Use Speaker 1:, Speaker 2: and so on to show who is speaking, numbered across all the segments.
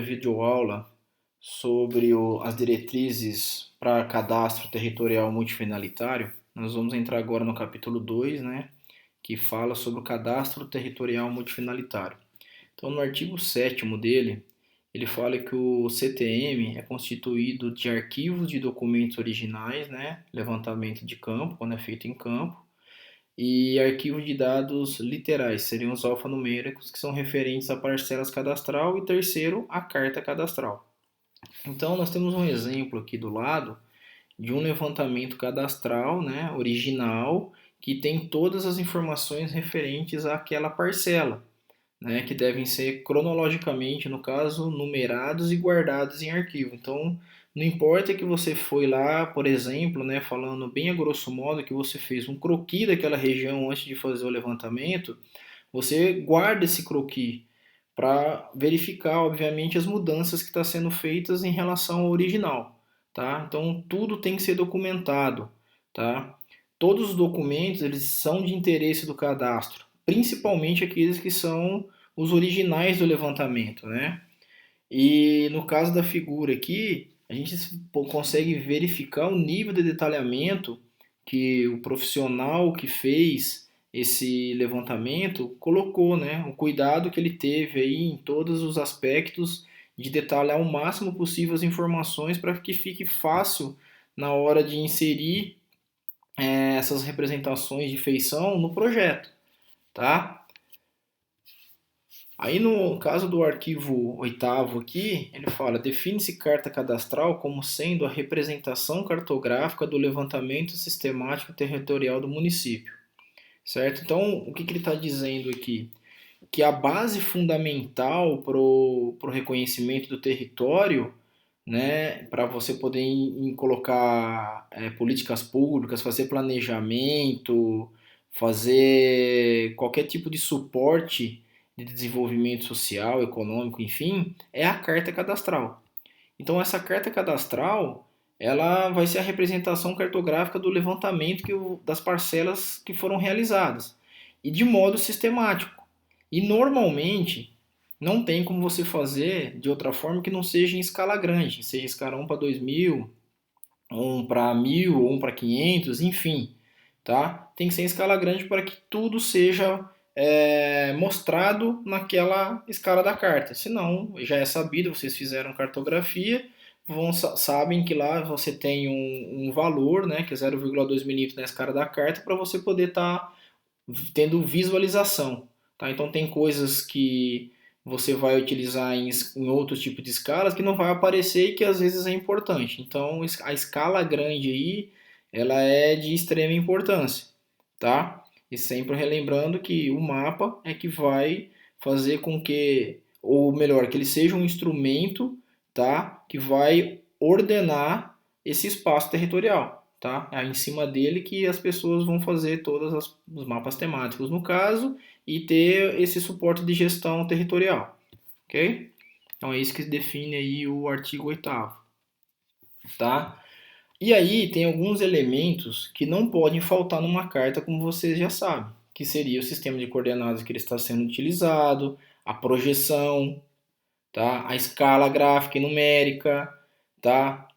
Speaker 1: Videoaula sobre as diretrizes para cadastro territorial multifinalitário. Nós vamos entrar agora no capítulo 2, né, que fala sobre o cadastro territorial multifinalitário. Então, no artigo 7º dele, ele fala que o CTM é constituído de arquivos de documentos originais, né, levantamento de campo, quando é feito em campo, e arquivos de dados literais, seriam os alfanuméricos, que são referentes a parcelas cadastral, e terceiro, a carta cadastral. Então, nós temos um exemplo aqui do lado de um levantamento cadastral, né, original, que tem todas as informações referentes àquela parcela, né, que devem ser cronologicamente, no caso, numerados e guardados em arquivo. Então, não importa que você foi lá, por exemplo, né, falando bem a grosso modo, que você fez um croquis daquela região antes de fazer o levantamento, você guarda esse croquis para verificar, obviamente, as mudanças que estão sendo feitas em relação ao original, tá? Então, tudo tem que ser documentado, tá? Todos os documentos, eles são de interesse do cadastro, principalmente aqueles que são os originais do levantamento, né? E no caso da figura aqui, a gente consegue verificar o nível de detalhamento que o profissional que fez esse levantamento colocou, né? O cuidado que ele teve aí em todos os aspectos de detalhar o máximo possível as informações para que fique fácil na hora de inserir essas representações de feição no projeto, tá? Aí no caso do arquivo 8º aqui, ele fala: define-se carta cadastral como sendo a representação cartográfica do levantamento sistemático territorial do município, certo? Então, o que ele está dizendo aqui? Que a base fundamental para o reconhecimento do território, né, para você poder colocar políticas públicas, fazer planejamento, fazer qualquer tipo de suporte de desenvolvimento social, econômico, enfim, é a carta cadastral. Então essa carta cadastral, ela vai ser a representação cartográfica do levantamento das parcelas que foram realizadas e de modo sistemático. E normalmente não tem como você fazer de outra forma que não seja em escala grande, seja escala 1 para 2.000, 1 para 1.000, ou 1 para 500, enfim, tá? Tem que ser em escala grande para que tudo seja mostrado naquela escala da carta. Senão, já é sabido, vocês fizeram cartografia, sabem que lá você tem um valor, né, que é 0,2 milímetros na escala da carta, para você poder estar tendo visualização. Tá? Então tem coisas que você vai utilizar em outros tipos de escalas que não vai aparecer e que às vezes é importante. Então a escala grande aí, ela é de extrema importância, tá? E sempre relembrando que o mapa é que vai fazer com que, ou melhor, que ele seja um instrumento, tá? Que vai ordenar esse espaço territorial, tá? É em cima dele que as pessoas vão fazer todos os mapas temáticos, no caso, e ter esse suporte de gestão territorial, ok? Então é isso que define aí o artigo 8º, tá? E aí tem alguns elementos que não podem faltar numa carta, como vocês já sabem, que seria o sistema de coordenadas que ele está sendo utilizado, a projeção, tá? A escala gráfica e numérica, tá?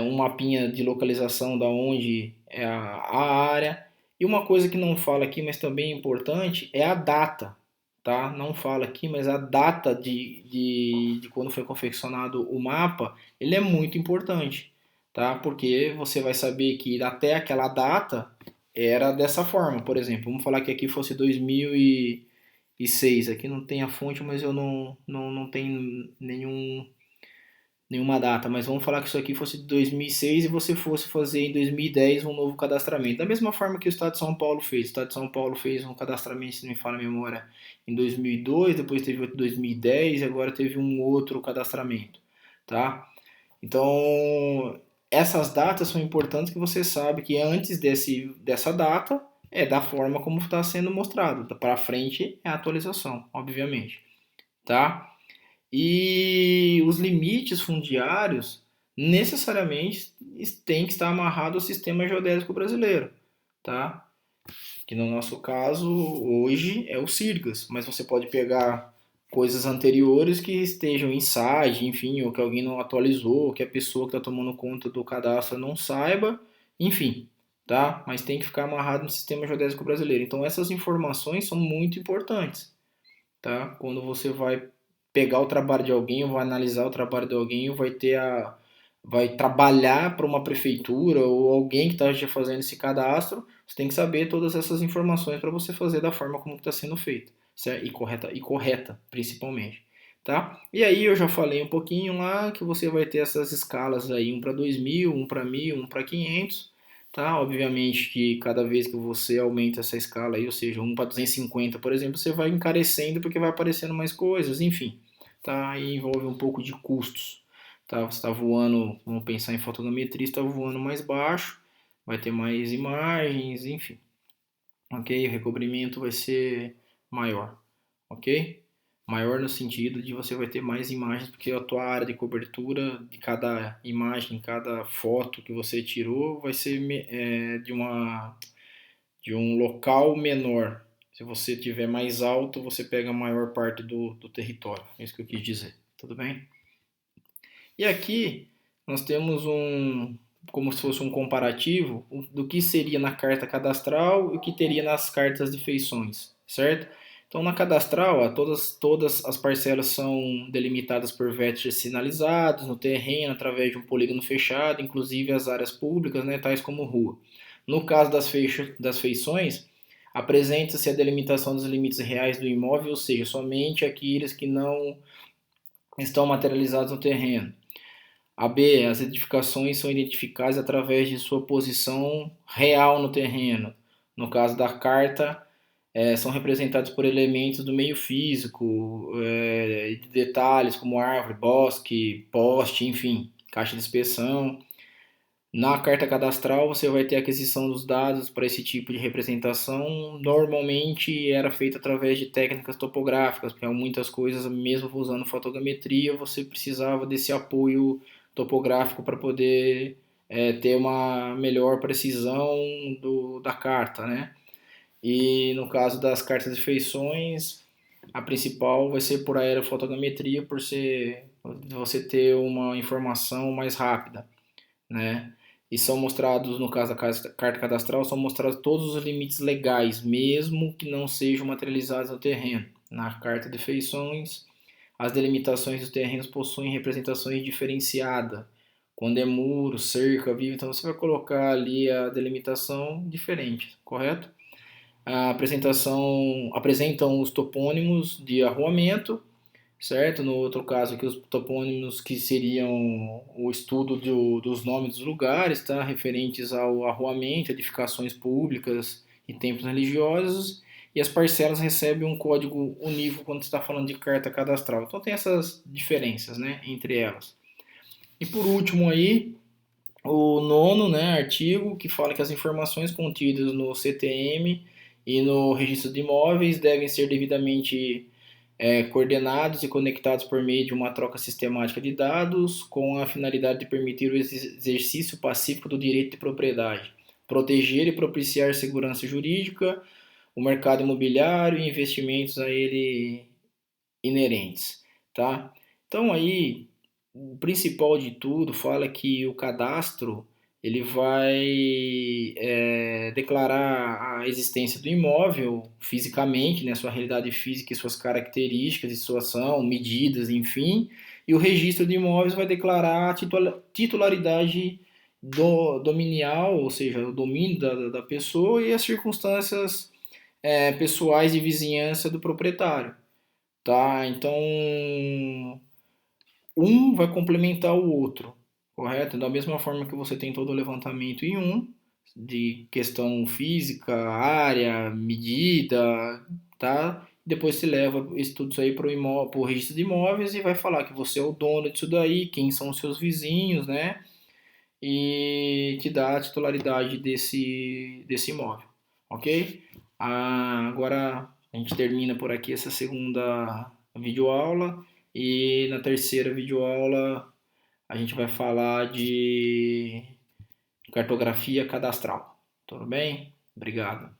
Speaker 1: Um mapinha de localização da onde é a área. E uma coisa que não fala aqui, mas também é importante, é a data, tá? Não fala aqui, mas a data de quando foi confeccionado o mapa, ele é muito importante, tá? Porque você vai saber que até aquela data era dessa forma. Por exemplo, vamos falar que aqui fosse 2006. Aqui não tem a fonte, mas eu não tenho nenhuma data. Mas vamos falar que isso aqui fosse de 2006 e você fosse fazer em 2010 um novo cadastramento. Da mesma forma que o Estado de São Paulo fez. O Estado de São Paulo fez um cadastramento, se não me falha a memória, em 2002, depois teve outro em 2010 e agora teve um outro cadastramento, tá? Então, essas datas são importantes, que você sabe que antes dessa data é da forma como está sendo mostrado. Para frente é a atualização, obviamente, tá? E os limites fundiários necessariamente têm que estar amarrados ao sistema geodésico brasileiro, tá? Que no nosso caso hoje é o SIRGAS, mas você pode pegar coisas anteriores que estejam em site, enfim, ou que alguém não atualizou, ou que a pessoa que está tomando conta do cadastro não saiba, enfim, tá? Mas tem que ficar amarrado no sistema geodésico brasileiro. Então essas informações são muito importantes, tá? Quando você vai pegar o trabalho de alguém, ou vai analisar o trabalho de alguém, ou vai trabalhar para uma prefeitura ou alguém que está já fazendo esse cadastro, você tem que saber todas essas informações para você fazer da forma como está sendo feito, certo? E correta, principalmente, tá? E aí eu já falei um pouquinho lá que você vai ter essas escalas aí, um para 2.000, um para 1.000, um para 500, tá? Obviamente que cada vez que você aumenta essa escala aí, ou seja, um para 250, por exemplo, você vai encarecendo porque vai aparecendo mais coisas, enfim, tá? E envolve um pouco de custos, tá? Você está voando, vamos pensar em fotogrametria, está voando mais baixo, vai ter mais imagens, enfim, ok? O recobrimento vai ser maior, ok? Maior no sentido de você vai ter mais imagens, porque a tua área de cobertura de cada imagem, cada foto que você tirou vai ser de um local menor. Se você tiver mais alto, você pega a maior parte do território. É isso que eu quis dizer. Tudo bem? E aqui nós temos como se fosse um comparativo do que seria na carta cadastral e o que teria nas cartas de feições, certo? Então, na cadastral, todas as parcelas são delimitadas por vértices sinalizados no terreno através de um polígono fechado, inclusive as áreas públicas, né, tais como rua. No caso das feições, apresenta-se a delimitação dos limites reais do imóvel, ou seja, somente aqueles que não estão materializados no terreno. A B, as edificações são identificadas através de sua posição real no terreno. No caso da carta, são representados por elementos do meio físico, de detalhes como árvore, bosque, poste, enfim, caixa de inspeção. Na carta cadastral, você vai ter a aquisição dos dados para esse tipo de representação. Normalmente era feito através de técnicas topográficas, porque muitas coisas, mesmo usando fotogrametria, você precisava desse apoio topográfico para poder ter uma melhor precisão da carta, né? E no caso das cartas de feições, a principal vai ser por aerofotogrametria, por você ter uma informação mais rápida, né? E são mostrados, no caso da carta cadastral, são mostrados todos os limites legais, mesmo que não sejam materializados no terreno. Na carta de feições, as delimitações dos terrenos possuem representações diferenciadas. Quando é muro, cerca, vivo, então você vai colocar ali a delimitação diferente, correto? A apresentação apresentam os topônimos de arruamento, certo? No outro caso aqui, os topônimos que seriam o estudo dos nomes dos lugares, tá? Referentes ao arruamento, edificações públicas e templos religiosos. E as parcelas recebem um código unívoco quando está falando de carta cadastral. Então tem essas diferenças, né, entre elas. E por último aí, o nono, né, artigo que fala que as informações contidas no CTM e no registro de imóveis devem ser devidamente coordenados e conectados por meio de uma troca sistemática de dados com a finalidade de permitir o exercício pacífico do direito de propriedade, proteger e propiciar segurança jurídica, o mercado imobiliário e investimentos a ele inerentes, tá? Então aí o principal de tudo fala que o cadastro ele vai declarar a existência do imóvel fisicamente, né, sua realidade física e suas características de situação, medidas, enfim, e o registro de imóveis vai declarar a titularidade dominial, ou seja, o domínio da pessoa e as circunstâncias pessoais de vizinhança do proprietário, tá? Então um vai complementar o outro, correto? Da mesma forma que você tem todo o levantamento em um, de questão física, área, medida, tá? Depois se leva isso tudo aí para o registro de imóveis e vai falar que você é o dono disso daí, quem são os seus vizinhos, né? E te dá a titularidade desse imóvel, ok? Agora a gente termina por aqui essa segunda videoaula e na terceira videoaula a gente vai falar de cartografia cadastral. Tudo bem? Obrigado.